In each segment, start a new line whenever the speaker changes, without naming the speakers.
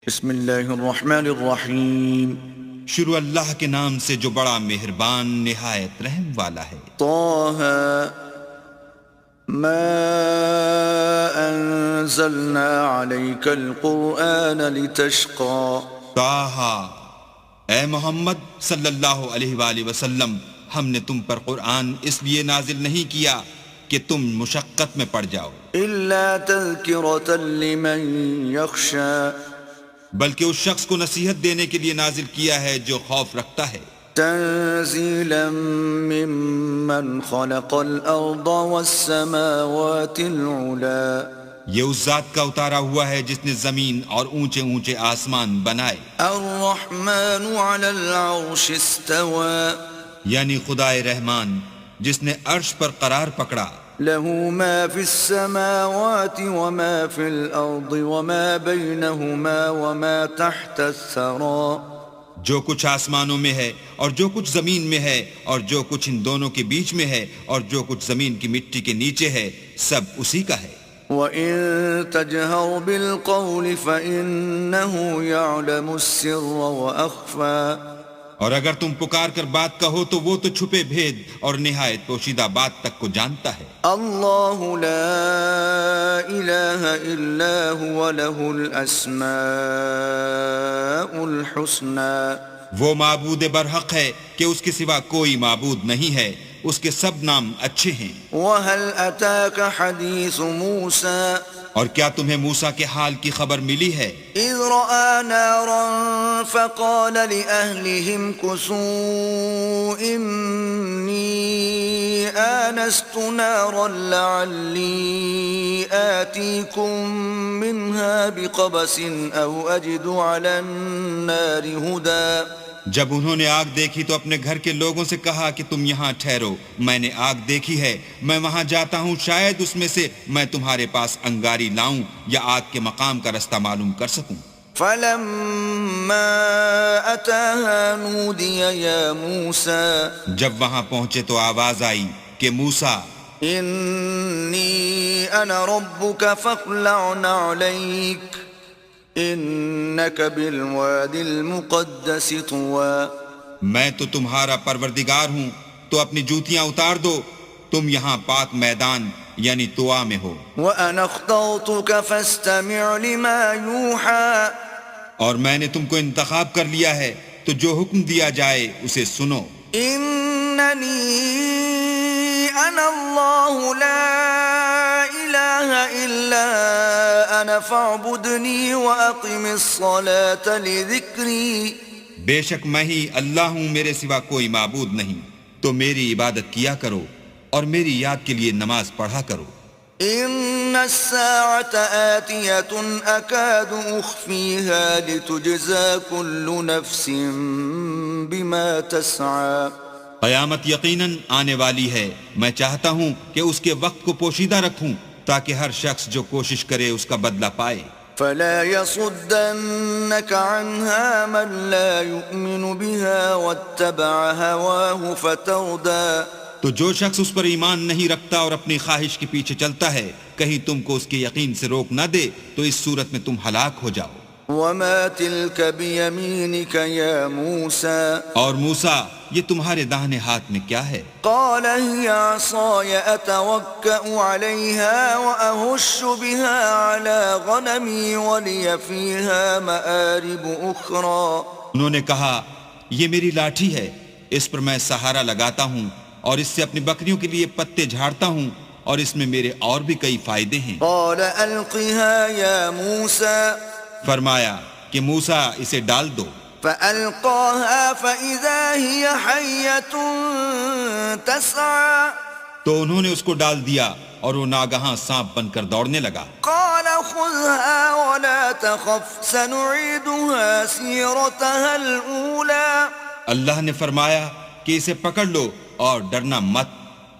بسم اللہ الرحمن الرحیم
شروع اللہ کے نام سے جو بڑا مہربان نہایت رحم والا ہے۔
طه ما انزلنا عليك القرآن لتشقى
طٰہٰ، اے محمد صلی اللہ علیہ وآلہ وسلم، ہم نے تم پر قرآن اس لیے نازل نہیں کیا کہ تم مشقت میں پڑ جاؤ،
الا تذکرة لمن يخشى
بلکہ اس شخص کو نصیحت دینے کے لیے نازل کیا ہے جو خوف رکھتا ہے۔
تنزیلا ممن خلق الارض والسماوات العلا
یہ اس ذات کا اتارا ہوا ہے جس نے زمین اور اونچے اونچے آسمان بنائے۔
الرحمن على العرش استوى
یعنی خدائے رحمان جس نے عرش پر قرار پکڑا۔
له ما في السماوات وما في الأرض وما بينهما وما تحت الثرى
جو کچھ آسمانوں میں ہے اور جو کچھ زمین میں ہے اور جو کچھ ان دونوں کے بیچ میں ہے اور جو کچھ زمین کی مٹی کے نیچے ہے، سب اسی کا ہے۔
وَإِن تَجْهَرْ بِالْقَوْلِ فَإِنَّهُ يَعْلَمُ السِّرَّ وَأَخْفَى
اور اگر تم پکار کر بات کہو تو وہ تو چھپے بھید اور نہایت پوشیدہ بات تک کو جانتا ہے۔
اللہ لا الہ الا هو له الاسماء الحسنى
وہ معبود برحق ہے کہ اس کے سوا کوئی معبود نہیں ہے، اس کے سب نام اچھے ہیں۔
وَهَلْ أَتَاكَ حَدِيثُ مُوسَى
اور کیا تمہیں موسیٰ کے حال کی خبر ملی ہے؟
اذ رأى نارا فقال لأهلهم كثوا إني آنست نارا لعلي آتيكم منها بقبس أو أجد على النار هدى
جب انہوں نے آگ دیکھی تو اپنے گھر کے لوگوں سے کہا کہ تم یہاں ٹھہرو، میں نے آگ دیکھی ہے، میں وہاں جاتا ہوں، شاید اس میں سے میں تمہارے پاس انگاری لاؤں یا آگ کے مقام کا رستہ معلوم کر سکوں۔
فلما أتاها نودي يا موسى
جب وہاں پہنچے تو آواز آئی کہ موسیٰ،
إني أنا ربك فاخلع نعليك انک بالواد المقدس طوى
میں تو تمہارا پروردگار ہوں تو اپنی جوتیاں اتار دو، تم یہاں پاک میدان یعنی طوا میں ہو۔
وانا اخترتك فاستمع لما يوحى
اور میں نے تم کو انتخاب کر لیا ہے تو جو حکم دیا جائے اسے سنو۔
اننی انا اللہ لا الہ الا انا فاعبدنی واقم الصلاة لذکری
بے شک میں ہی اللہ ہوں، میرے سوا کوئی معبود نہیں، تو میری عبادت کیا کرو اور میری یاد کے لیے نماز پڑھا کرو۔
ان الساعة آتية اكاد اخفيها لتجزى كل نفس بما تسعى
قیامت یقیناً آنے والی ہے، میں چاہتا ہوں کہ اس کے وقت کو پوشیدہ رکھوں تاکہ ہر شخص جو کوشش کرے اس کا بدلہ پائے۔
فلا يصدنك عنها من لا يؤمن بها واتبع هواه فتردى
تو جو شخص اس پر ایمان نہیں رکھتا اور اپنی خواہش کے پیچھے چلتا ہے، کہیں تم کو اس کے یقین سے روک نہ دے تو اس صورت میں تم ہلاک ہو جاؤ۔
وما تلك بيمينك يا موسى
اور موسیٰ، یہ تمہارے داہنے ہاتھ میں کیا ہے؟
قال هي عصاي اتوكأ عليها واهش بها على غنمي ولي فيها مآرب اخرى
انہوں نے کہا یہ میری لاٹھی ہے، اس پر میں سہارا لگاتا ہوں اور اس سے اپنی بکریوں کے لیے پتے جھاڑتا ہوں اور اس میں میرے اور بھی کئی فائدے ہیں۔
قال القها يا موسى
فرمایا کہ موسیٰ اسے ڈال دو۔
فألقاها فإذا هي حية تسعى
تو انہوں نے اس کو ڈال دیا اور وہ ناگہاں سانپ بن کر دوڑنے لگا۔
قال خذها ولا تخف سنعيدها سيرتها الأولى
اللہ نے فرمایا کہ اسے پکڑ لو اور ڈرنا مت،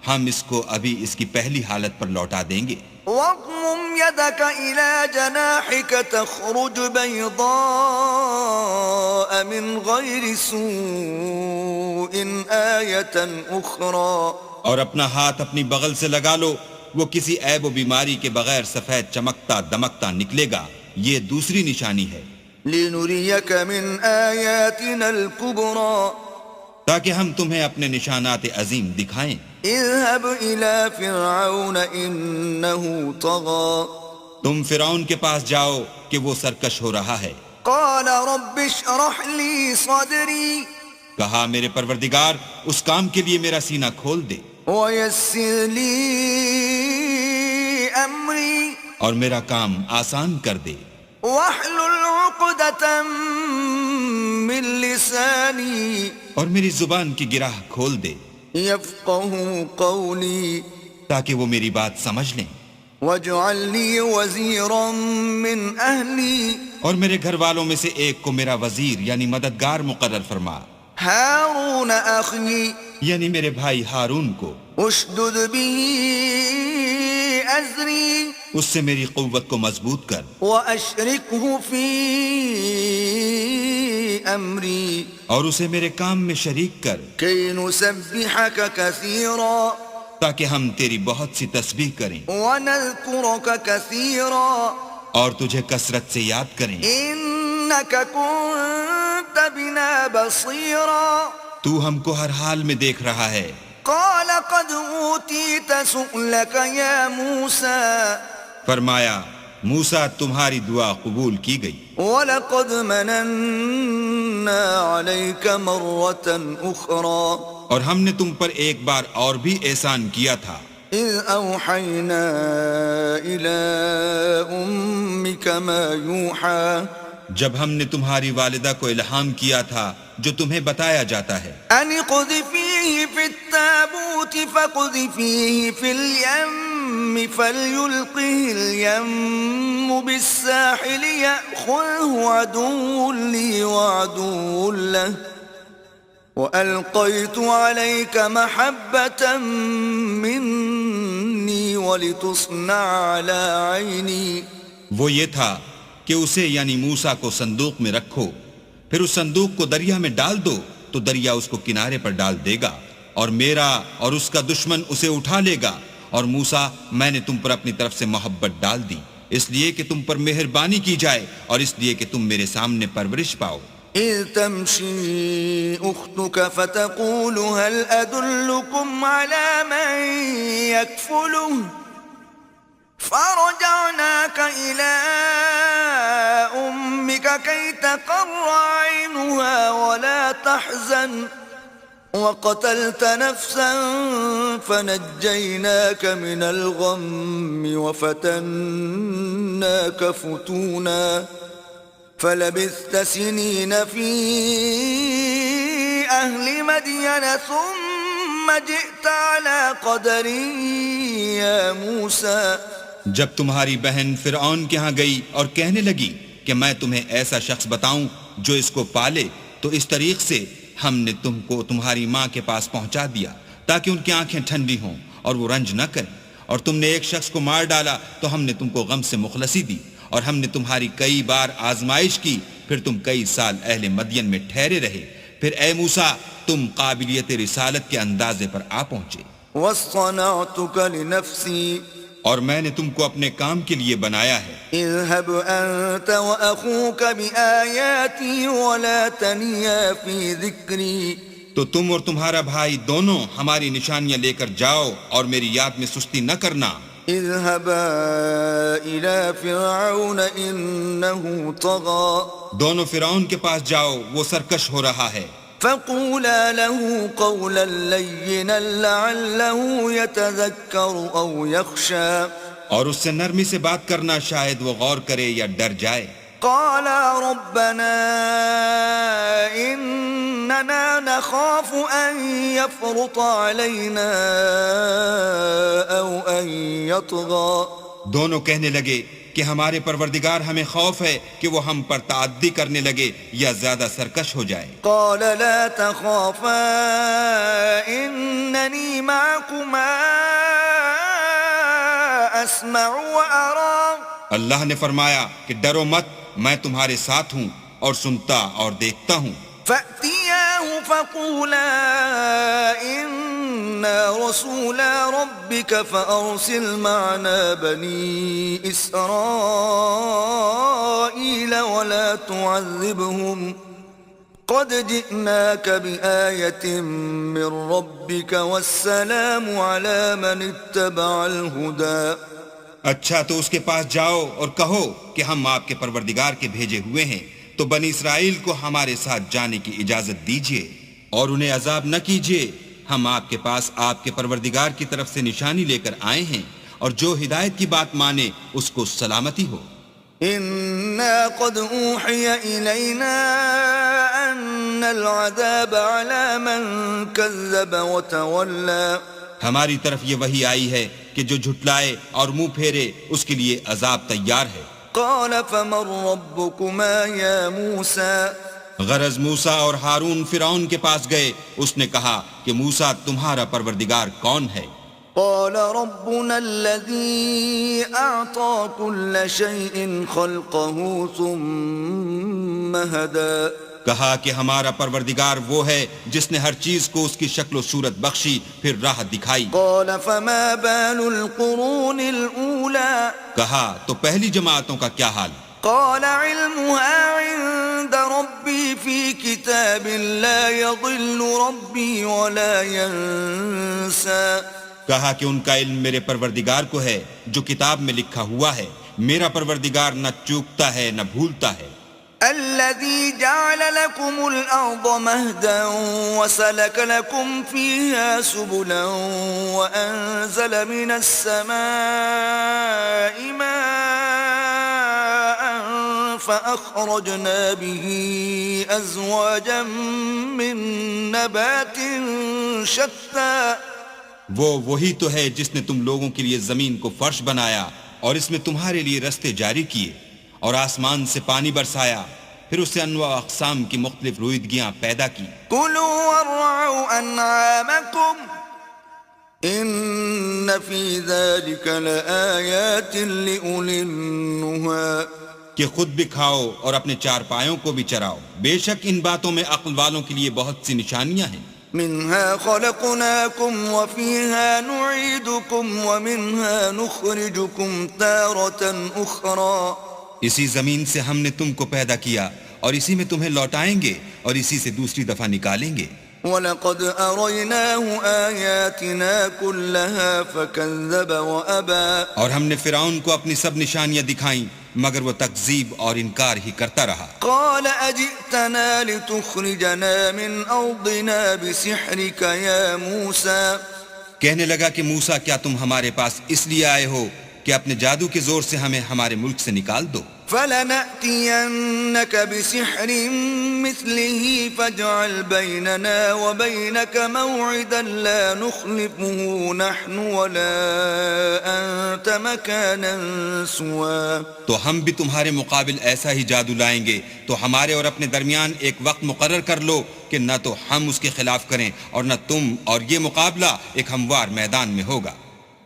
ہم اس کو ابھی اس کی پہلی حالت پر لوٹا دیں گے۔
واضمم يدك إلى جناحك تخرج بيضاء من غير سوء آية أخرى
اور اپنا ہاتھ اپنی بغل سے لگا لو، وہ کسی عیب و بیماری کے بغیر سفید چمکتا دمکتا نکلے گا، یہ دوسری نشانی ہے۔
لنريك من آياتنا الكبرى
تاکہ ہم تمہیں اپنے نشانات عظیم دکھائیں.
اذهب إلى فرعون إنه طغى
تم فرعون کے پاس جاؤ کہ وہ سرکش ہو رہا ہے.
قال رب اشرح لي صدري
کہا میرے پروردگار اس کام کے لیے میرا سینہ کھول دے
ويسر لي أمري
اور میرا کام آسان کر دے.
واحلل عقدة من لساني
اور میری زبان کی گرہ کھول دے
يفقهوا قولي
تاکہ وہ میری بات سمجھ لیں.
واجعل لي وزيرا من أهلي
اور میرے گھر والوں میں سے ایک کو میرا وزیر یعنی مددگار مقرر فرما،
هارون أخي
یعنی میرے بھائی ہارون کو.
اشدد به أزري
اس سے میری قوت کو مضبوط کر
وأشركه في أمري
اور اسے میرے کام میں شریک کر
كي نسبحك كثيرا
تاکہ ہم تیری بہت سی تسبیح کریں
ونذكرك كثيرا
اور تجھے کثرت سے یاد کریں.
إنك كنت بنا بصيرا
تو ہم کو ہر حال میں دیکھ رہا ہے.
قال قد أوتيت سؤلك يا موسى
فرمایا موسیٰ تمہاری دعا قبول کی گئی.
وَلَقَدْ مَنَنَّا عَلَيْكَ مَرَّةً أُخْرَى
اور ہم نے تم پر ایک بار اور بھی احسان کیا تھا.
إِذْ أَوْحَيْنَا إِلَىٰ أُمِّكَ مَا يُوحَىٰ
جب ہم نے تمہاری والدہ کو الہام کیا تھا جو تمہیں بتایا جاتا ہے.
أَنِ اقْذِفِيهِ فِي التَّابُوتِ فَاقْذِفِيهِ فِي الْيَمِّ فَلْيُلْقِهِ الْيَمُّ بِالسَّاحِلِ يَأْخُذْهُ عَدُوٌّ لِّي وَعَدُوٌّ لَّهُ وَأَلْقَيْتُ عَلَيْكَ مَحَبَّةً مِّنِّي وَلِتُصْنَعَ عَلَىٰ عَيْنِي.
وہ یہ تھا کہ اسے یعنی موسیٰ کو صندوق میں رکھو، پھر اس صندوق کو دریا میں ڈال دو تو دریا اس کو کنارے پر ڈال دے گا، اور میرا اور اس کا دشمن اسے اٹھا لے گا. اور موسیٰ میں نے تم پر اپنی طرف سے محبت ڈال دی اس لیے کہ تم پر مہربانی کی جائے اور اس لیے کہ تم میرے سامنے پرورش پاؤ.
إذ تمشي أختك فتقول هل أدلكم على من يكفله فرجعناك إلى أمك كي تقر عينها ولا تحزن وقتلت نفسا فنجيناك من الغم وفتناك فتونا فلبثت سنين في أهل مدين ثم جئت على قدر يا موسى.
جب تمہاری بہن فرعون کے ہاں گئی اور کہنے لگی کہ میں تمہیں ایسا شخص بتاؤں جو اس کو پالے، تو اس طریق سے ہم نے تم کو تمہاری ماں کے پاس پہنچا دیا تاکہ ان کی آنکھیں ٹھنڈی ہوں اور وہ رنج نہ کریں. اور تم نے ایک شخص کو مار ڈالا تو ہم نے تم کو غم سے مخلصی دی، اور ہم نے تمہاری کئی بار آزمائش کی، پھر تم کئی سال اہل مدین میں ٹھہرے رہے. پھر اے موسیٰ تم قابلیت رسالت کے اندازے پر آ پہنچے.
واصطنعتك لنفسي
اور میں نے تم کو اپنے کام کے لیے بنایا ہے.
اذهب أنت وأخوك بآياتي ولا تنيا في ذكري.
تو تم اور تمہارا بھائی دونوں ہماری نشانیاں لے کر جاؤ اور میری یاد میں سستی نہ کرنا.
اذهبا إلى فرعون إنه طغى.
دونوں فرعون کے پاس جاؤ، وہ سرکش ہو رہا ہے.
فقولا له قولا لينا لعله يتذكر أو يخشى.
اور اس سے نرمی سے بات کرنا، شاید وہ غور کرے یا ڈر جائے.
قالا ربنا إننا نخاف أن يفرط علينا أو أن يطغى.
دونوں کہنے لگے کہ ہمارے پروردگار ہمیں خوف ہے کہ وہ ہم پر تعدی کرنے لگے یا زیادہ سرکش ہو جائے.
قال لا تخافا إنني معكما أسمع وأرى.
اللہ نے فرمایا کہ ڈرو مت، میں تمہارے ساتھ ہوں اور سنتا اور دیکھتا ہوں.
فأتياه فقولا إن إنا رسولا ربك فأرسل معنا بني إسرائيل ولا تعذبهم قد جئناك بآية من ربك والسلام على من اتبع الهدى.
اچھا تو اس کے پاس جاؤ اور کہو کہ ہم آپ کے پروردگار کے بھیجے ہوئے ہیں، تو بنی اسرائیل کو ہمارے ساتھ جانے کی اجازت دیجیے اور انہیں عذاب نہ کیجیے. ہم آپ کے پاس آپ کے پروردگار کی طرف سے نشانی لے کر آئے ہیں، اور جو ہدایت کی بات مانے اس کو سلامتی ہو.
إنا قد أوحي إلينا أن العذاب على من كذب وتولى.
ہماری طرف یہ وحی آئی ہے کہ جو جھٹلائے اور منہ پھیرے اس کے لیے عذاب تیار ہے.
قال فمن ربكما يا موسى.
غرض موسیٰ اور ہارون فرعون کے پاس گئے. اس نے کہا کہ موسیٰ تمہارا پروردگار کون ہے؟
قال ربنا الذي أعطى كل شيء خلقه ثم هدى.
کہا کہ ہمارا پروردگار وہ ہے جس نے ہر چیز کو اس کی شکل و صورت بخشی پھر راہ دکھائی.
قال فما بال القرون الأولى.
کہا تو پہلی جماعتوں کا کیا حال؟
قال علمها عند ربي في كتاب لا يضل ربي ولا ينسى.
کہا کہ ان کا علم میرے پروردگار کو ہے جو کتاب میں لکھا ہوا ہے. میرا پروردگار نہ چوکتا ہے نہ بھولتا ہے.
الذي جعل لكم الأرض مهدا وسلك لكم فيها سبلا وأنزل من السماء ماء فأخرجنا به أزواجا من نبات شتى.
وہی تو ہے جس نے تم لوگوں کے لیے زمین کو فرش بنایا اور اس میں تمہارے لیے رستے جاری کیے اور آسمان سے پانی برسایا، پھر اس سے انواع اقسام کی مختلف رویدگیاں پیدا کی.
كلوا وارعوا أنعامكم إن في ذلك لآيات لأولي النهى.
کہ خود بھی کھاؤ اور اپنے چار پایوں کو بھی چراؤ، بے شک ان باتوں میں عقل والوں کے لیے بہت سی نشانیاں ہیں.
منها خلقناكم وفيها نعيدكم ومنها نخرجكم تارة أخرى.
اسی زمین سے ہم نے تم کو پیدا کیا اور اسی میں تمہیں لوٹائیں گے اور اسی سے دوسری دفعہ نکالیں گے.
وَلَقَدْ أَرَيْنَاهُ آيَاتِنَا كُلَّهَا فَكَذَّبَ وَأَبَى.
اور ہم نے فرعون کو اپنی سب نشانیاں دکھائیں مگر وہ تکذیب اور انکار ہی کرتا رہا.
قال أجئتنا لتخرجنا من أرضنا بسحرك يا موسى.
کہنے لگا کہ موسیٰ کیا تم ہمارے پاس اس لیے آئے ہو کہ اپنے جادو کے زور سے ہمیں ہمارے ملک سے نکال دو؟
فلنأتينك بسحر مثله فاجعل بيننا وبينك موعدا لا نخلفه نحن ولا أنت مكانا سوى.
تو ہم بھی تمہارے مقابل ایسا ہی جادو لائیں گے، تو ہمارے اور اپنے درمیان ایک وقت مقرر کر لو کہ نہ تو ہم اس کے خلاف کریں اور نہ تم، اور یہ مقابلہ ایک ہموار میدان میں ہوگا.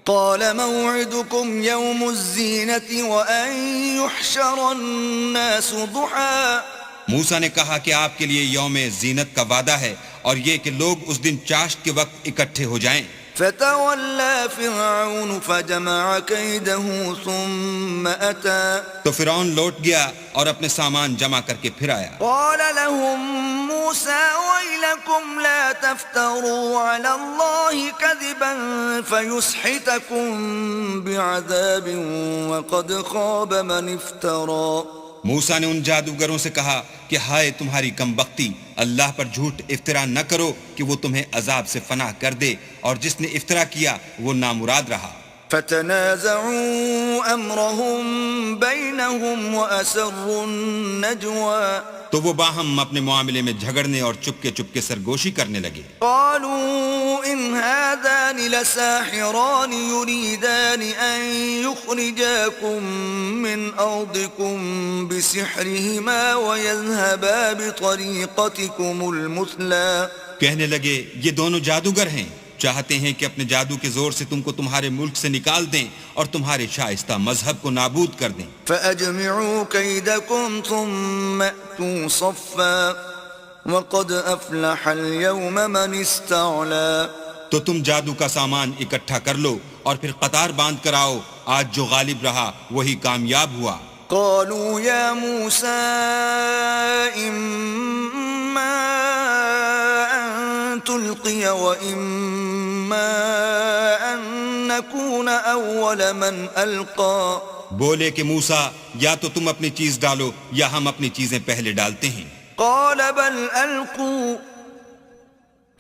قال موعدكم يوم الزينة وأن يحشر الناس ضحى.
موسیٰ نے کہا کہ آپ کے لیے یوم زینت کا وعدہ ہے اور یہ کہ لوگ اس دن چاشت کے وقت اکٹھے ہو جائیں.
فتولى فرعون فجمع كيده ثم أتى.
تو فرعون لوٹ گیا اور اپنے سامان جمع کر کے پھر آیا.
قال لهم موسى ويلكم لا تفتروا على الله كذبا فيسحتكم بعذاب وقد خاب من افترى.
موسیٰ نے ان جادوگروں سے کہا کہ ہائے تمہاری کم بختی، اللہ پر جھوٹ افطرا نہ کرو کہ وہ تمہیں عذاب سے فنا کر دے، اور جس نے افطرا کیا وہ نامراد رہا.
فتنازعوا امرهم بينهم واسروا النجوى.
تو وہ باہم اپنے معاملے میں جھگڑنے اور چپکے چپکے سرگوشی کرنے لگے.
قالوا ان هذان لساحران يريدان ان يخرجاكم من ارضكم بسحرهما ويذهبا بطريقتكم المثلى.
کہنے لگے یہ دونوں جادوگر ہیں، چاہتے ہیں کہ اپنے جادو کے زور سے تم کو تمہارے ملک سے نکال دیں اور تمہارے شائستہ مذہب کو نابود کر دیں.
فأجمعوا كيدكم ثم أتوا صفا وقد أفلح اليوم من استعلى.
تو تم جادو کا سامان اکٹھا کر لو اور پھر قطار باندھ کر آؤ، آج جو غالب رہا وہی کامیاب ہوا۔
قالوا يا موسى إما أن تلقي وإما أن نكون أول من ألقى
بولے کہ موسیٰ یا تو تم اپنی چیز ڈالو یا ہم اپنی چیزیں پہلے ڈالتے ہیں۔
قال بل ألقوا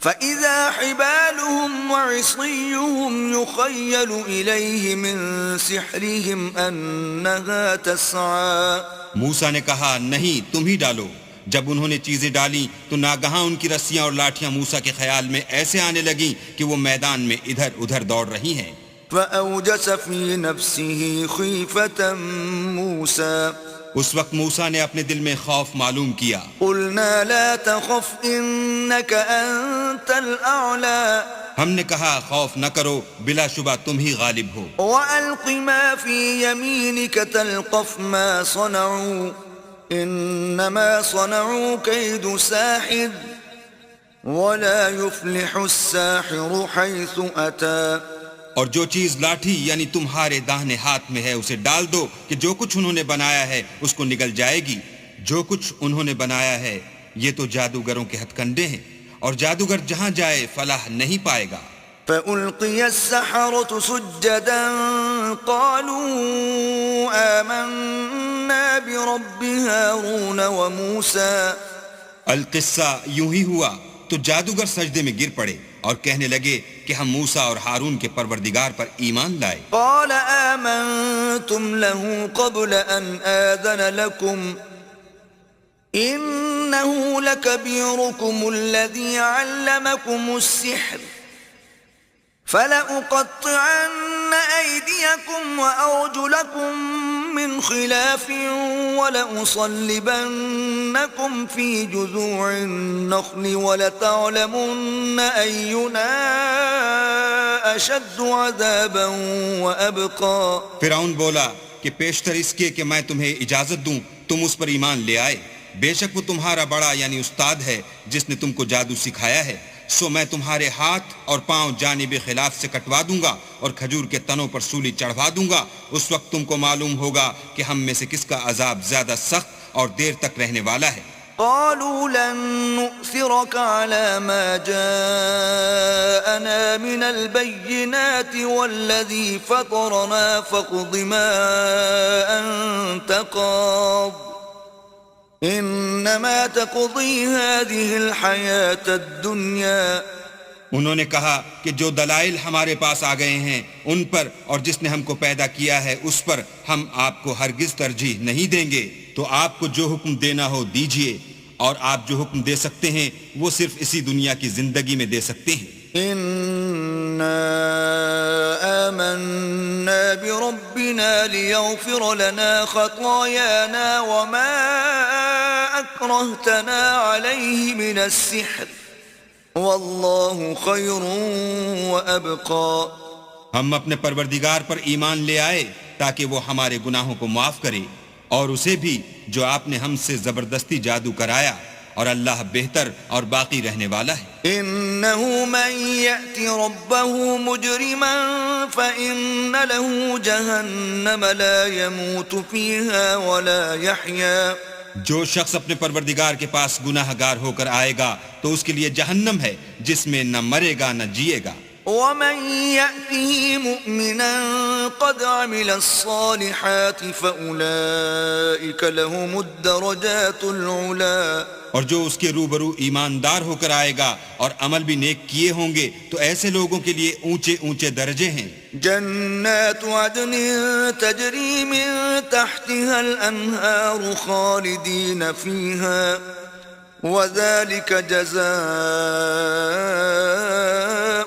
فإذا حبالهم وعصيهم يخيل إليه من سحرهم أنها تسعى۔
موسیٰ نے کہا نہیں تم ہی ڈالو۔ جب انہوں نے چیزیں ڈالی تو ناگہاں ان کی رسیاں اور لاٹھیاں موسیٰ کے خیال میں ایسے آنے لگیں کہ وہ میدان میں ادھر ادھر دوڑ رہی ہیں۔
فأوجس في نفسه خيفة موسى،
اس وقت موسیٰ نے اپنے دل میں خوف معلوم کیا۔
قلنا لا تخف إنك أنت الأعلى
ہم نے کہا خوف نہ کرو، بلا شبہ تم ہی غالب ہو۔
وألق ما في يمينك تلقف ما صنعوا إنما صنعوا كيد ساحر ولا يفلح الساحر حيث أتى۔
اور جو چیز لاٹھی یعنی تمہارے داہنے ہاتھ میں ہے اسے ڈال دو کہ جو کچھ انہوں نے بنایا ہے اس کو نگل جائے گی۔ جو کچھ انہوں نے بنایا ہے یہ تو جادوگروں کے ہتھ کنڈے ہیں، اور جادوگر جہاں جائے فلاح نہیں پائے گا۔
فألقي السحرة سجدا قالوا آمنا برب هارون وموسى۔
القصہ یوں ہی ہوا تو جادوگر سجدے میں گر پڑے اور کہنے لگے کہ ہم موسیٰ اور ہارون کے پروردگار پر ایمان لائے۔
قال آمنتم له قبل أن آذن لكم إنه لكبيركم الذي علمكم السحر فلأقطعن أيديكم وأرجلكم من خلاف ولأصلبنكم في جذوع النخل ولتعلمن أينا أشد عذابا وأبقى۔
فرعون بولا کہ پیشتر اس کے کہ میں تمہیں اجازت دوں تم اس پر ایمان لے آئے، بے شک وہ تمہارا بڑا یعنی استاد ہے جس نے تم کو جادو سکھایا ہے، سو میں تمہارے ہاتھ اور پاؤں جانب خلاف سے کٹوا دوں گا اور کھجور کے تنوں پر سولی چڑھوا دوں گا۔ اس وقت تم کو معلوم ہوگا کہ ہم میں سے کس کا عذاب زیادہ سخت اور دیر تک رہنے والا ہے۔
قالوا لن نؤثرك على ما جاءنا من البينات والذي فطرنا فاقض ما أنت قاض إنما تقضي هذه الحياة الدنيا۔
انہوں نے کہا کہ جو دلائل ہمارے پاس آ گئے ہیں ان پر اور جس نے ہم کو پیدا کیا ہے اس پر ہم آپ کو ہرگز ترجیح نہیں دیں گے، تو آپ کو جو حکم دینا ہو دیجئے، اور آپ جو حکم دے سکتے ہیں وہ صرف اسی دنیا کی زندگی میں دے سکتے ہیں۔
إنا آمنا بربنا ليغفر لنا خطايانا وما أكرهتنا عليه من السحر والله خير وأبقى۔
ہم اپنے پروردگار پر ایمان لے آئے تاکہ وہ ہمارے گناہوں کو معاف کرے، اور اسے بھی جو آپ نے ہم سے زبردستی جادو کرایا، اور اللہ بہتر اور باقی رہنے والا ہے۔
إنه من يأت ربه مجرما فإن له جهنم لا يموت فيها ولا يحيا۔
جو شخص اپنے پروردگار کے پاس گناہ گار ہو کر آئے گا تو اس کے لیے جہنم ہے جس میں نہ مرے گا نہ جیے گا۔
ومن يأته مؤمنا قد عمل الصالحات فأولئك لهم الدرجات العلا۔
اور جو اس کے روبرو ایماندار ہو کر آئے گا اور عمل بھی نیک کیے ہوں گے تو ایسے لوگوں کے لیے اونچے اونچے درجے ہیں۔
جنات عدن تجری من تحتها الانہار خالدین فیہا وذلك جزاء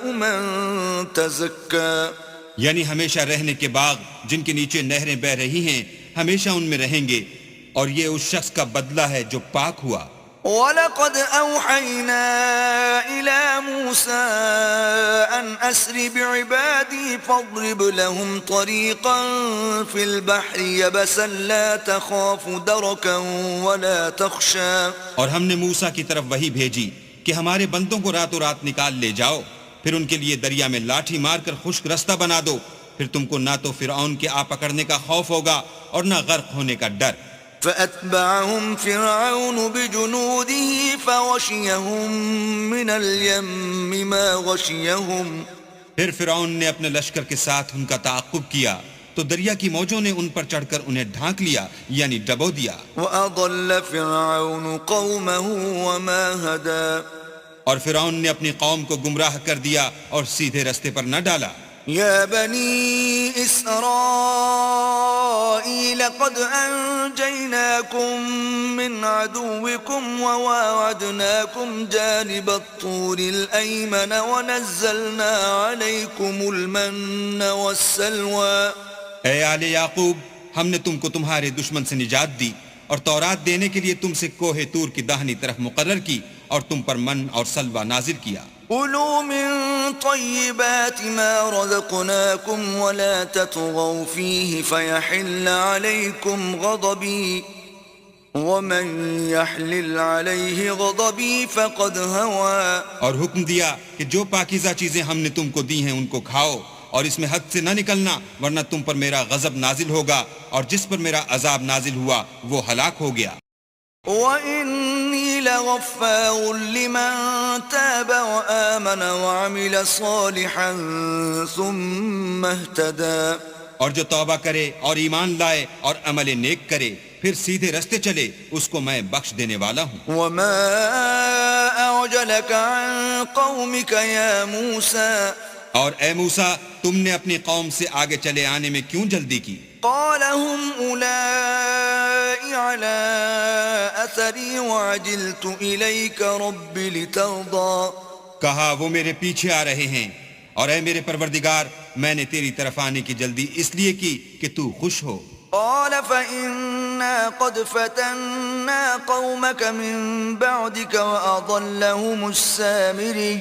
من تزکا۔
یعنی ہمیشہ رہنے کے باغ جن کے نیچے نہریں بہ رہی ہیں، ہمیشہ ان میں رہیں گے، اور یہ اس شخص کا بدلہ ہے جو پاک ہوا۔
وَلَقَدْ أَوْحَيْنَا إِلَى مُوسَىٰ أَنْ أَسْرِ بِعِبَادِي فَاضْرِبْ لَهُمْ طَرِيقًا فِي الْبَحْرِ يَبَسًا لَا تَخَافُ دَرَكًا وَلَا تَخْشَىٰ۔
اور ہم نے موسیٰ کی طرف وحی بھیجی کہ ہمارے بندوں کو راتوں رات نکال لے جاؤ، پھر ان کے لیے دریا میں لاٹھی مار کر خشک رستہ بنا دو، پھر تم کو نہ تو فرعون کے آ پکڑنے کا خوف ہوگا اور نہ غرق ہونے کا ڈر۔
فأتبعهم فرعون بجنوده فغشيهم من اليم ما غشيهم
پھر فرعون نے اپنے لشکر کے ساتھ ان کا تعاقب کیا تو دریا کی موجوں نے ان پر چڑھ کر انہیں ڈھانک لیا، یعنی ڈبو دیا۔
وأضل فرعون قومه وما هدى
اور فرعون نے اپنی قوم کو گمراہ کر دیا اور سیدھے رستے پر نہ ڈالا۔
يا بني إسرائيل قد أنجيناكم من عدوكم وواعدناكم جانب الطور الأيمن ونزلنا عليكم المن والسلوى۔
اے آل یعقوب، ہم نے تم کو تمہارے دشمن سے نجات دی اور تورات دینے کے لیے تم سے کوہ طور کی داہنی طرف مقرر کی اور تم پر من اور سلوہ نازل کیا۔
كلوا من طيبات ما رزقناكم ولا تطغوا فيه فيحل عليكم غضبي ومن يحلل عليه غضبي فقد هوى۔
اور حکم دیا کہ جو پاکیزہ چیزیں ہم نے تم کو دی ہیں ان کو کھاؤ اور اس میں حد سے نہ نکلنا، ورنہ تم پر میرا غضب نازل ہوگا، اور جس پر میرا عذاب نازل ہوا وہ ہلاک ہو گیا۔
وَإِنِّي لَغَفَّارٌ لِمَن تَابَ وَآمَنَ وَعَمِلَ صَالِحًا ثُمَّ اهْتَدَى۔
اور جو توبہ کرے اور ایمان لائے اور عمل نیک کرے پھر سیدھے رستے چلے، اس کو میں بخش دینے والا ہوں۔
وَمَا أَعْجَلَكَ عَن قَوْمِكَ يَا مُوسَى۔
اور اے موسیٰ، تم نے اپنی قوم سے آگے چلے آنے میں کیوں جلدی کی؟
قال هم أولئك على أثري وعجلت إليك رب لترضى۔
کہا وہ میرے پیچھے آ رہے ہیں، اور اے میرے پروردگار، میں نے تیری طرف آنے کی جلدی اس لیے کی کہ تو خوش ہو۔
قال فإنا قد فتنا قومك من بعدك وأضلهم السامري۔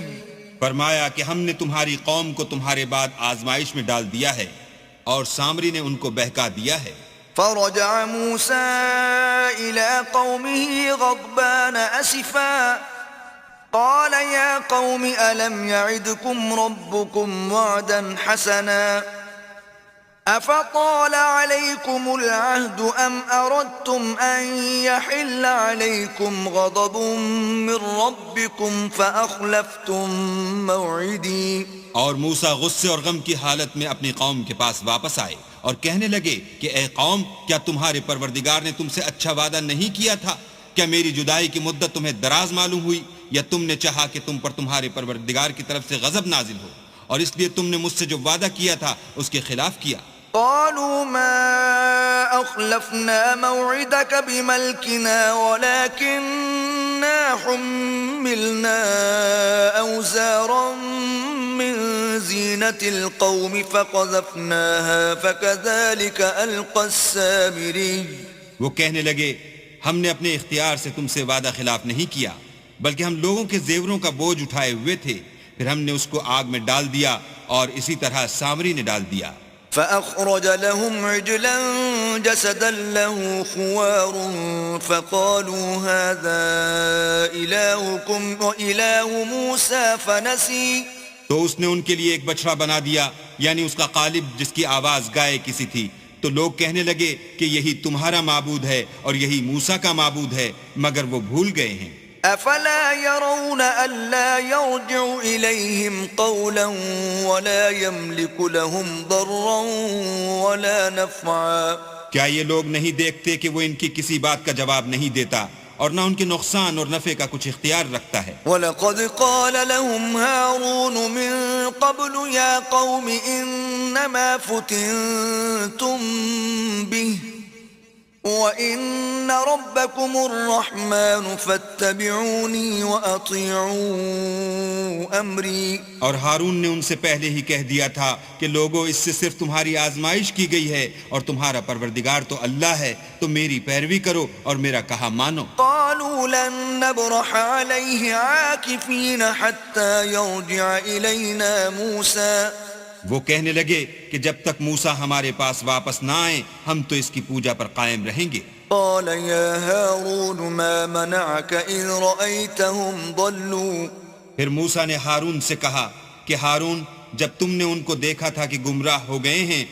فرمایا کہ ہم نے تمہاری قوم کو تمہارے بعد آزمائش میں ڈال دیا ہے اور سامری نے ان کو بہکا دیا ہے۔
فرجع موسى إلى قومه غضبان أسفا قال يا قوم ألم يعدكم ربكم وعدا حسنا أفطال عليكم العهد أم أردتم أن يحل عليكم غضب من ربكم فأخلفتم موعدي۔
اور موسیٰ غصے اور غم کی حالت میں اپنی قوم کے پاس واپس آئے اور کہنے لگے کہ اے قوم، کیا تمہارے پروردگار نے تم سے اچھا وعدہ نہیں کیا تھا؟ کیا میری جدائی کی مدت تمہیں دراز معلوم ہوئی، یا تم نے چاہا کہ تم پر تمہارے پروردگار کی طرف سے غضب نازل ہو اور اس لیے تم نے مجھ سے جو وعدہ کیا تھا اس کے خلاف کیا؟
قالوا ما أخلفنا موعدك بملكنا ولكننا حملنا أوزارا من زينة القوم فقذفناها فكذلك ألقى السامري۔
وہ کہنے لگے ہم نے اپنے اختیار سے تم سے وعدہ خلاف نہیں کیا، بلکہ ہم لوگوں کے زیوروں کا بوجھ اٹھائے ہوئے تھے، پھر ہم نے اس کو آگ میں ڈال دیا اور اسی طرح سامری نے ڈال دیا۔
فأخرج لهم عجلا جسدا له خوار فقالوا هذا إلهكم وإله موسى فنسي۔
تو اس نے ان کے لیے ایک بچڑا بنا دیا، یعنی اس کا قالب جس کی آواز گائے کسی تھی، تو لوگ کہنے لگے کہ یہی تمہارا معبود ہے اور یہی موسیٰ کا معبود ہے، مگر وہ بھول گئے ہیں۔
أفلا يرون ألا يرجع إليهم قولا ولا يملك لهم ضرا ولا نفعا۔
کیا یہ لوگ نہیں دیکھتے کہ وہ ان کی کسی بات کا جواب نہیں دیتا اور نہ ان کے نقصان اور نفع کا کچھ اختیار رکھتا ہے؟
وَلَقَدْ قَالَ لَهُمْ هَارُونُ مِن قَبْلُ يَا قَوْمِ إِنَّمَا فُتِنْتُمْ بِهِ وَإِنَّ رَبَّكُمُ الرَّحْمَنُ فَاتَّبِعُونِي وَأَطِيعُوا أَمْرِي۔
اور ہارون نے ان سے پہلے ہی کہہ دیا تھا کہ لوگوں، اس سے صرف تمہاری آزمائش کی گئی ہے اور تمہارا پروردگار تو اللہ ہے، تو میری پیروی کرو اور میرا کہا مانو۔
قالوا لن نبرح عليه عاكفين حتى يرجع إلينا موسى۔
وہ کہنے لگے کہ جب تک موسیٰ ہمارے پاس واپس نہ آئیں ہم تو اس کی پوجا پر قائم رہیں گے۔
قال يا هارون ما منعك إذ رأيتهم ضلوا۔
پھر موسیٰ نے ہارون سے کہا کہ ہارون جب تم نے ان کو دیکھا تھا کہ گمراہ ہو گئے ہیں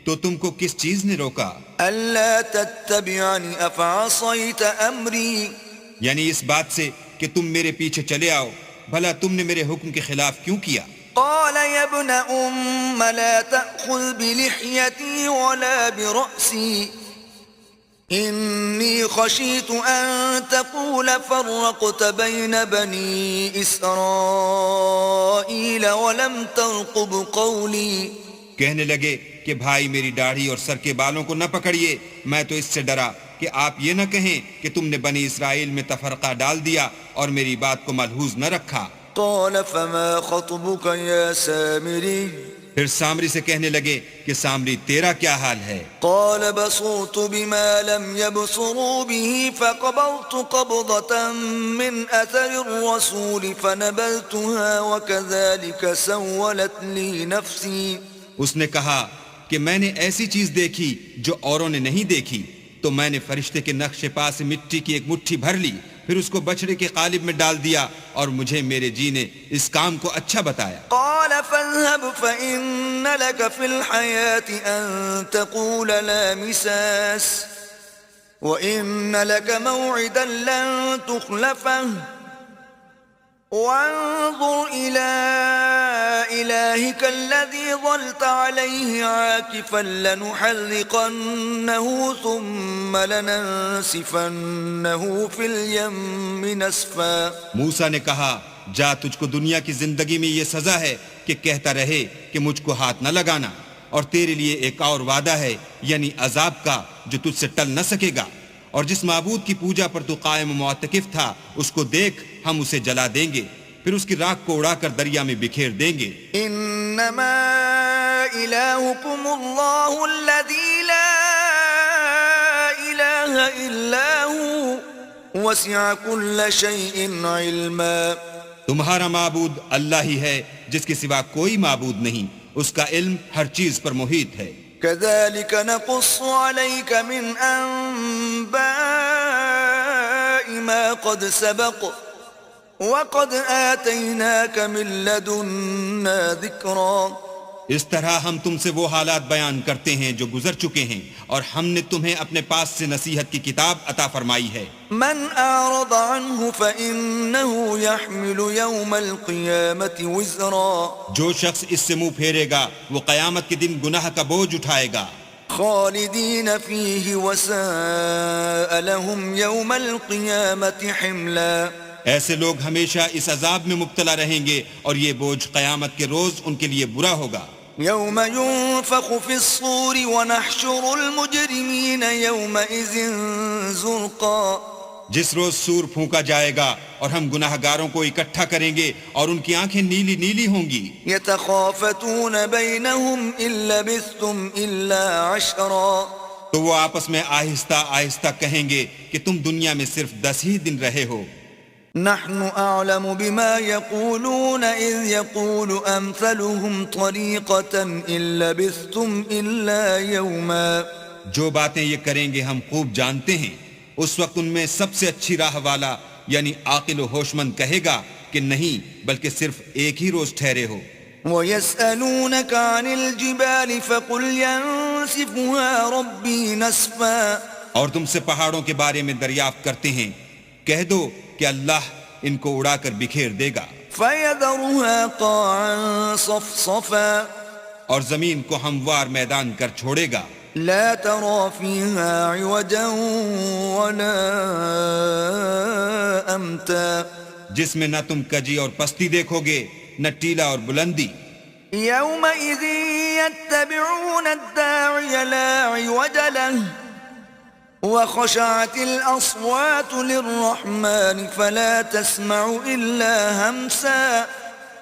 تو تم کو کس چیز نے روکا؟
ألا تتبعني أفعصيت أمري
یعنی اس بات سے کہ تم میرے پیچھے چلے آؤ، بھلا تم نے میرے حکم کے خلاف کیوں کیا؟
قال يا ابن أم لا تأخذ بلحيتي ولا برأسي إني خشيت أن تقول فرقت بين بني إسرائيل ولم ترقب قولي.
کہنے لگے کہ بھائی میری داڑھی اور سر کے بالوں کو نہ پکڑیے، میں تو اس سے ڈرا کہ آپ یہ نہ کہیں کہ تم نے بنی اسرائیل میں تفرقہ ڈال دیا اور میری بات کو ملحوظ نہ رکھا.
قال فما خطبك يا سامري
پھر سامری سے کہنے لگے کہ سامری تیرا کیا حال ہے؟
قال بصرت بما لم يبصروا به فقبضت قبضة من أثر الرسول فنبذتها وكذلك سولت لي نفسي.
اس نے کہا کہ میں نے ایسی چیز دیکھی جو اوروں نے نہیں دیکھی، تو میں نے فرشتے کے نقش پا سے مٹی کی ایک مٹھی بھر لی، پھر اس کو بچڑے کے قالب میں ڈال دیا، اور مجھے میرے جی نے اس کام کو اچھا بتایا.
قال فاذهب فإن لك في الحياة أن تقول لا مساس وإن لك موعدا لن تخلفه وانظر إلى إلهك الذي ظلت عليه عاكفا لنحرقنه ثم لننسفنه في اليم نسفا.
موسیٰ نے کہا جا، تجھ کو دنیا کی زندگی میں یہ سزا ہے کہ کہتا رہے کہ مجھ کو ہاتھ نہ لگانا، اور تیرے لیے ایک اور وعدہ ہے یعنی عذاب کا جو تجھ سے ٹل نہ سکے گا، اور جس معبود کی پوجا پر تو قائم و معتکف تھا اس کو دیکھ، ہم اسے جلا دیں گے، پھر اس کی راکھ کو اڑا کر دریا میں بکھیر دیں گے.
انما الہکم اللہ الذی لا الہ الا ہوا وسع کل شیء علما.
تمہارا معبود اللہ ہی ہے جس کے سوا کوئی معبود نہیں، اس کا علم ہر چیز پر محیط ہے.
كذلك نقص عليك من أنباء ما قد سبق وقد آتيناك من لدنا ذكرا.
اس طرح ہم تم سے وہ حالات بیان کرتے ہیں جو گزر چکے ہیں، اور ہم نے تمہیں اپنے پاس سے نصیحت کی کتاب عطا فرمائی ہے.
من أعرض عنه فإنه يحمل يوم القيامة وزرا.
جو شخص اس سے منہ پھیرے گا وہ قیامت کے دن گناہ کا بوجھ اٹھائے گا.
خالدين فيه وساء لهم يوم القيامة حملا.
ایسے لوگ ہمیشہ اس عذاب میں مبتلا رہیں گے، اور یہ بوجھ قیامت کے روز ان کے لیے برا ہوگا.
يوم ينفخ في الصور ونحشر المجرمين يومئذ زرقا.
جس روز سور پھونکا جائے گا اور ہم گناہ گاروں کو اکٹھا کریں گے اور ان کی آنکھیں نیلی نیلی ہوں گی.
يتخافتون بينهم إن لبثتم إلا عشرا.
تو وہ آپس میں آہستہ آہستہ کہیں گے کہ تم دنیا میں صرف 10 ہی دن رہے ہو.
نحن أعلم بما يقولون إذ يقول أمثلهم طريقة إن لبثتم إلا يوما.
جو باتیں یہ کریں گے ہم خوب جانتے ہیں. اس وقت ان میں سب سے اچھی راہ والا یعنی عاقل و ہوش مند کہے گا کہ نہیں بلکہ صرف ایک ہی روز ٹھہرے ہو.
وَيَسْأَلُونَكَ عَنِ الْجِبَالِ فَقُلْ يَنسِفُهَا رَبِّي نَسْفًا.
اور تم سے پہاڑوں کے بارے میں دریافت کرتے ہیں، کہہ دو کہ اللہ ان کو اڑا کر بکھیر دے گا.
فَيَذَرُهَا قَاعًا صَفْصَفًا.
اور زمین کو ہموار میدان کر چھوڑے گا.
لا ترى فيها عوجا ولا أمتا.
جس میں نہ تم کجی اور پستی دیکھو گے نہ ٹیلا اور بلندی.
يومئذ يتبعون الداعي لا عوج له وخشعت الأصوات للرحمن فلا تسمع إلا همسا.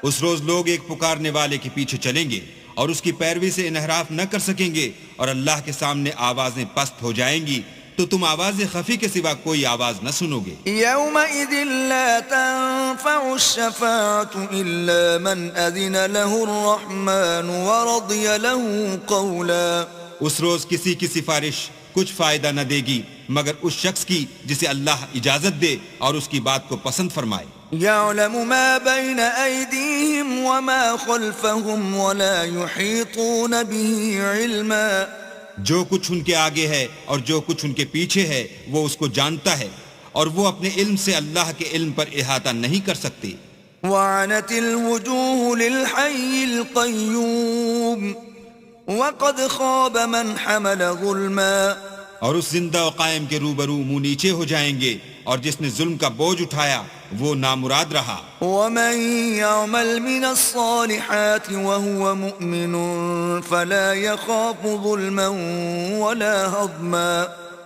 اس روز لوگ ایک پکارنے والے کے پیچھے چلیں گے اور اس کی پیروی سے انحراف نہ کر سکیں گے، اور اللہ کے سامنے آوازیں پست ہو جائیں گی تو تم آواز خفی کے سوا کوئی آواز نہ سنو گے.
يومئذ لا تنفع الشفاعة إلا من أذن له الرحمن ورضي له قولا.
اس روز کسی کی سفارش کچھ فائدہ نہ دے گی مگر اس شخص کی جسے اللہ اجازت دے اور اس کی بات کو پسند فرمائے.
يعلم ما بين أيديهم وما خلفهم ولا يحيطون به علما
جو کچھ ان کے آگے ہے اور جو کچھ ان کے پیچھے ہے وہ اس کو جانتا ہے، اور وہ اپنے علم سے اللہ کے علم پر احاطہ نہیں کر سکتے۔
وعنت الوجوه للحي القيوم وقد خاب من حمل ظلما
اور اس زندہ و قائم کے روبرو منہ نیچے ہو جائیں گے، اور جس نے ظلم کا بوجھ اٹھایا وہ نامراد رہا۔
ومن يعمل من الصالحات وهو مؤمن فلا يخاف ظلما ولا هضما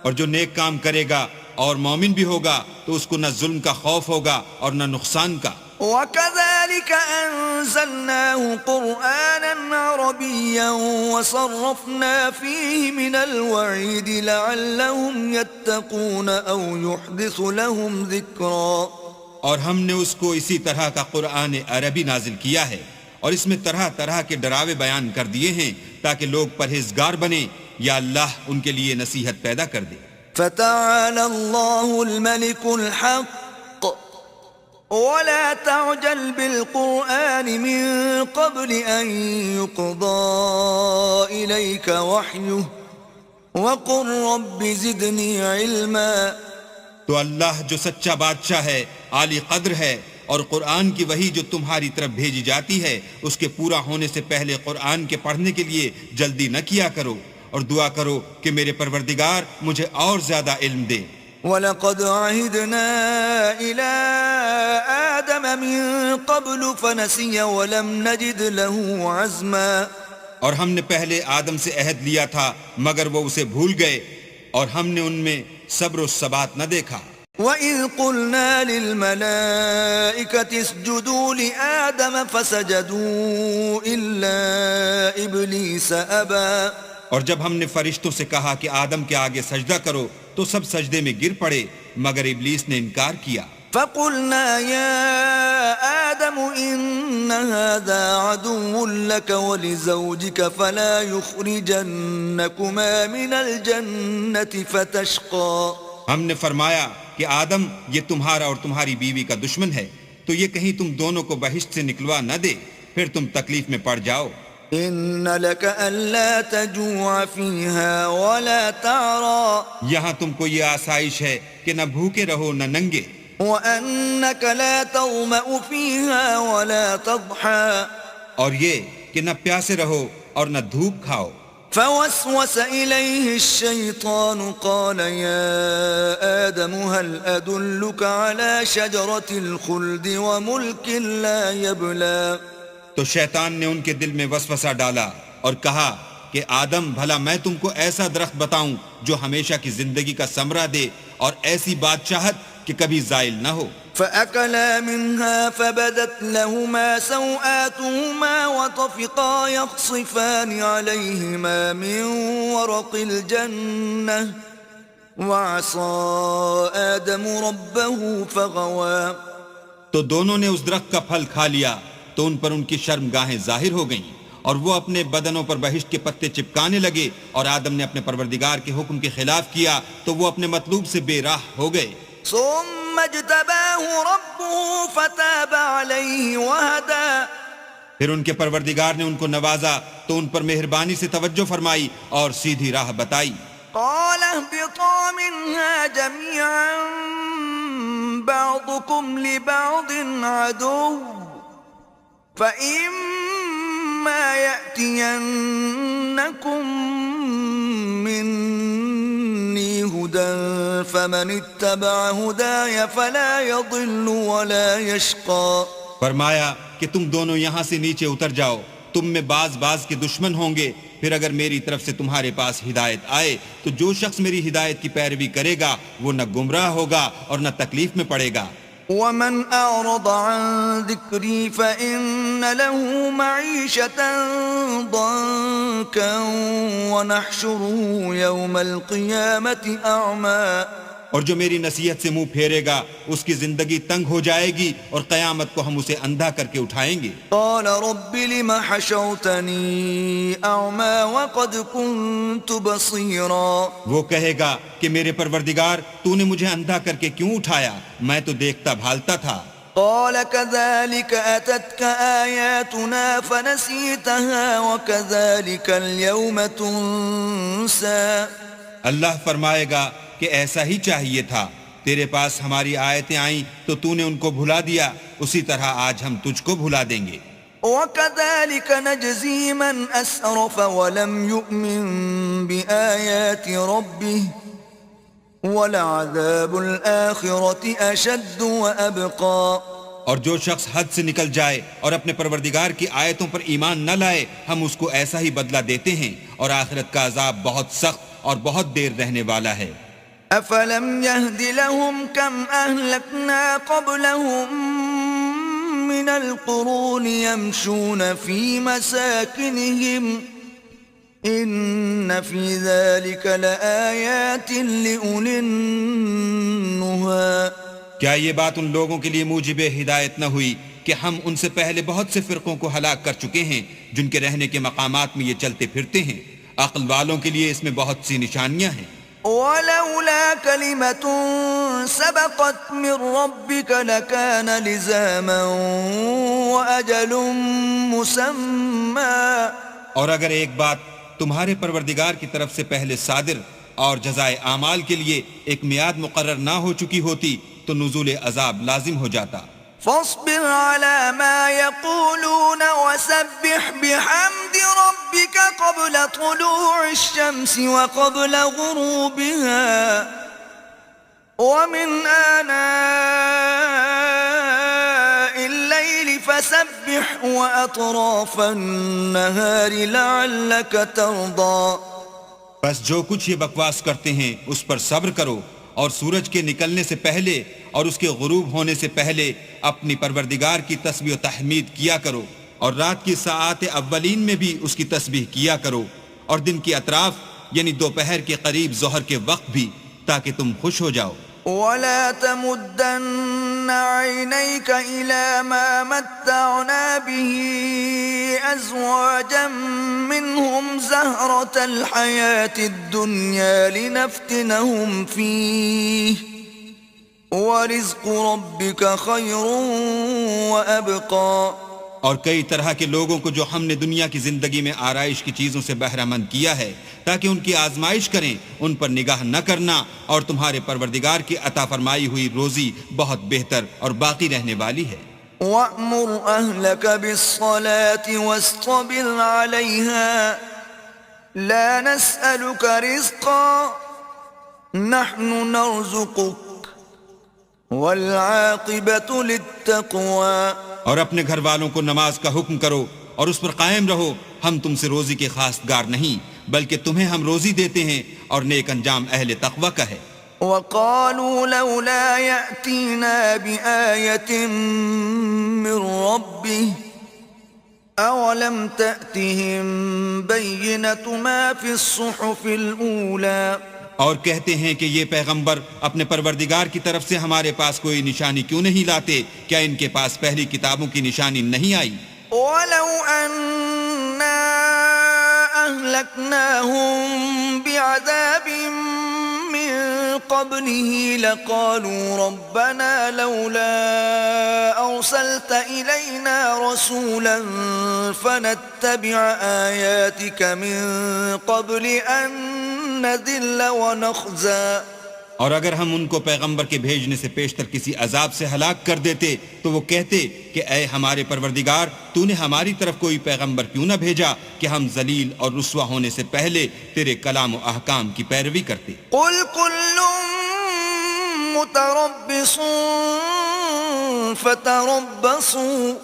اور جو نیک کام کرے گا اور مومن بھی ہوگا تو اس کو نہ ظلم کا خوف ہوگا اور نہ نقصان کا۔
وكذلك أنزلناه قرآنا عربيا وصرفنا فيه من الوعيد لعلهم يتقون أو يحدث لهم ذكرا
اور ہم نے اس کو اسی طرح کا قرآن عربی نازل کیا ہے، اور اس میں طرح طرح کے ڈراوے بیان کر دیے ہیں تاکہ لوگ پرہیزگار بنیں یا اللہ ان کے لیے نصیحت پیدا کر دے۔
فتعالى الله الملك الحق ولا تعجل بالقرآن من قبل أن يقضى إليك وحيه وقل رب زدني علما
تو اللہ جو سچا بادشاہ ہے، عالی قدر ہے، اور قرآن کی وحی جو تمہاری طرف بھیجی جاتی ہے اس کے پورا ہونے سے پہلے قرآن کے پڑھنے کے لیے جلدی نہ کیا کرو، اور دعا کرو کہ میرے پروردگار مجھے اور زیادہ علم دے۔
وَلَقَدْ عَهِدْنَا إِلَىٰ آدَمَ مِن قَبْلُ فَنَسِيَ وَلَمْ نَجِدْ لَهُ عَزْمًا
اور ہم نے پہلے آدم سے عہد لیا تھا مگر وہ اسے بھول گئے، اور ہم نے ان میں صبر و ثبات نہ دیکھا۔
وَإِذْ قُلْنَا لِلْمَلَائِكَةِ اسْجُدُوا لِآدَمَ فَسَجَدُوا إِلَّا إِبْلِيسَ أَبَىٰ
اور جب ہم نے فرشتوں سے کہا کہ آدم کے آگے سجدہ کرو تو سب سجدے میں گر پڑے مگر ابلیس نے انکار کیا۔
فَقُلْنَا يَا آدَمُ إِنَّ هَذَا عَدُوٌّ لَكَ وَلِزَوْجِكَ فَلَا يُخْرِجَنَّكُمَا مِنَ الْجَنَّةِ فَتَشْقَىٰ
ہم نے فرمایا کہ آدم یہ تمہارا اور تمہاری بیوی کا دشمن ہے، تو یہ کہیں تم دونوں کو بہشت سے نکلوا نہ دے، پھر تم تکلیف میں پڑ جاؤ۔
إِنَّ لَكَ أَلَّا تَجُوعَ فِيهَا وَلَا تَعْرَىٰ
یہاں تم کو یہ آسائش ہے کہ نہ بھوکے رہو نہ ننگے،
وَأَنَّكَ لَا تَظْمَأُ فِيهَا وَلَا تَضْحَىٰ
اور یہ کہ نہ پیاسے رہو اور نہ دھوپ کھاؤ۔
فوسوس إليه الشيطان قال يا آدم هل أدلك على شجرة الخلد وملك لا يبلى
تو شیطان نے ان کے دل میں وسوسہ ڈالا اور کہا کہ آدم بھلا میں تم کو ایسا درخت بتاؤں جو ہمیشہ کی زندگی کا ثمرہ دے اور ایسی بادشاہت کہ کبھی زائل نہ ہو۔
فأكلا منها فبدت لهما سوآتهما وطفقا يخصفان عليهما من ورق الجنة وعصى آدم ربه فغوى
تو دونوں نے اس درخت کا پھل کھا لیا تو ان پر ان کی شرمگاہیں ظاہر ہو گئیں اور وہ اپنے بدنوں پر بہشت کے پتے چپکانے لگے، اور آدم نے اپنے پروردگار کے حکم کے خلاف کیا تو وہ اپنے مطلوب سے بے راہ ہو گئے۔
ثم اجتباه ربه فتاب عليه وهدى
پھر ان کے پروردگار نے ان کو نوازا تو ان پر مہربانی سے توجہ فرمائی اور سیدھی راہ بتائی۔
قال اهبطا منها جميعا بعضكم لبعض عدو فإما يأتينكم مني هدى فمن اتبع هداي فلا يضل ولا يشقى
فرمایا کہ تم دونوں یہاں سے نیچے اتر جاؤ، تم میں بعض کے دشمن ہوں گے، پھر اگر میری طرف سے تمہارے پاس ہدایت آئے تو جو شخص میری ہدایت کی پیروی کرے گا وہ نہ گمراہ ہوگا اور نہ تکلیف میں پڑے گا۔
ومن أعرض عن ذكري فإن له معيشة ضنكا ونحشره يوم القيامة أعمى
اور جو میری نصیحت سے منہ پھیرے گا اس کی زندگی تنگ ہو جائے گی اور قیامت کو ہم اسے اندھا کر کے اٹھائیں گے۔
قال رب لم حشوتني أعمى وقد كنت بصيرا
وہ کہے گا کہ میرے پروردگار تو نے مجھے اندھا کر کے کیوں اٹھایا، میں تو دیکھتا بھالتا تھا۔
قال كذلك أتتك آياتنا فنسيتها وكذلك اليوم تنسى.
اللہ فرمائے گا کہ ایسا ہی چاہیے تھا، تیرے پاس ہماری آیتیں آئیں تو تو نے ان کو بھلا دیا، اسی طرح آج ہم تجھ کو بھلا دیں گے.
وكذلك نجزي من أسرف ولم يؤمن بآيات ربه ولعذاب الآخرة أشد وأبقى.
اور جو شخص حد سے نکل جائے اور اپنے پروردگار کی آیتوں پر ایمان نہ لائے، ہم اس کو ایسا ہی بدلہ دیتے ہیں، اور آخرت کا عذاب بہت سخت اور بہت دیر رہنے والا ہے.
أفلم يهد لهم كم أهلكنا قبلهم من القرون يمشون في مساكنهم إن في ذلك لآيات لأولي النهى.
کیا یہ بات ان لوگوں کے لیے موجب ہدایت نہ ہوئی کہ ہم ان سے پہلے بہت سے فرقوں کو ہلاک کر چکے ہیں جن کے رہنے کے مقامات میں یہ چلتے پھرتے ہیں؟ عقل والوں کے لیے اس میں بہت سی نشانیاں ہیں.
ولولا كلمة سبقت من ربك لكان لزاما وأجل مسمى.
اور اگر ایک بات تمہارے پروردگار کی طرف سے پہلے صادر اور جزائے اعمال کے لیے ایک میعاد مقرر نہ ہو چکی ہوتی تو نزول عذاب لازم ہو جاتا.
فاصبر على ما يقولون وسبح بحمد ربك قبل طلوع الشمس وقبل غروبها ومن آناء الليل فسبح وأطراف النهار لعلك ترضى.
بس جو کچھ یہ بکواس کرتے ہیں اس پر صبر کرو، اور سورج کے نکلنے سے پہلے اور اس کے غروب ہونے سے پہلے اپنی پروردگار کی تسبیح و تحمید کیا کرو، اور رات کی ساعات اولین میں بھی اس کی تسبیح کیا کرو، اور دن کی اطراف یعنی دوپہر کے قریب ظہر کے وقت بھی، تاکہ تم خوش ہو جاؤ.
ولا تمدن عينيك إلى ما متعنا به أزواجا منهم زهرة الحياة الدنيا لنفتنهم فيه ورزق ربك خير وأبقى.
اور کئی طرح کے لوگوں کو جو ہم نے دنیا کی زندگی میں آرائش کی چیزوں سے بہرہ مند کیا ہے تاکہ ان کی آزمائش کریں، ان پر نگاہ نہ کرنا، اور تمہارے پروردگار کی عطا فرمائی ہوئی روزی بہت بہتر اور باقی رہنے والی ہے.
وَأْمُرْ أَهْلَكَ بِالصَّلَاةِ وَاسْطَبِرْ عَلَيْهَا لَا نَسْأَلُكَ رِزْقًا نَحْنُ نَرْزُقُكَ وَالْعَاقِبَةُ لِلتَّقْوَى.
اور اپنے گھر والوں کو نماز کا حکم کرو اور اس پر قائم رہو، ہم تم سے روزی کے خواستگار نہیں بلکہ تمہیں ہم روزی دیتے ہیں، اور نیک انجام اہل تقوی کا ہے.
وَقَالُوا لَوْلَا يَأْتِينَا بِآيَةٍ مِّن رَّبِّهِ أَوَلَمْ تَأْتِهِم بَيِّنَةُ مَا فِي الصُّحُفِ الْأُولَى.
اور کہتے ہیں کہ یہ پیغمبر اپنے پروردگار کی طرف سے ہمارے پاس کوئی نشانی کیوں نہیں لاتے؟ کیا ان کے پاس پہلی کتابوں کی نشانی نہیں آئی؟
وَلَوْ أَنَّا أَهْلَكْنَاهُم بِعَذَابٍ مِّن قَبْلِهِ لَقَالُوا رَبَّنَا لَوْلَا أَرْسَلْتَ إِلَيْنَا رَسُولًا فَنَتَّبِعَ آيَاتِكَ مِن قَبْلِ أَن نَّذِلَّ وَنَخْزَىٰ.
اور اگر ہم ان کو پیغمبر کے بھیجنے سے پیشتر کسی عذاب سے ہلاک کر دیتے تو وہ کہتے کہ اے ہمارے پروردگار، تو نے ہماری طرف کوئی پیغمبر کیوں نہ بھیجا کہ ہم ذلیل اور رسوا ہونے سے پہلے تیرے کلام و احکام کی پیروی کرتے.
قُلْ كُلٌّ مُتَرَبِّصٌ فَتَرَبَّصُوا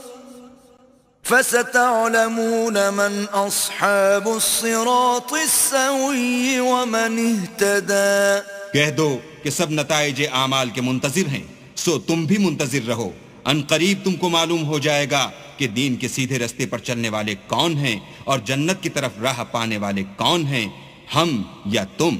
فَسَتَعْلَمُونَ مَنْ أَصْحَابُ الصِّرَاطِ السَّوِيِّ وَمَنِ اهْتَدَىٰ.
کہہ دو کہ سب نتائج اعمال کے منتظر ہیں، سو تم بھی منتظر رہو. ان قریب تم کو معلوم ہو جائے گا کہ دین کے سیدھے رستے پر چلنے والے کون ہیں اور جنت کی طرف راہ پانے والے کون ہیں، ہم یا تم.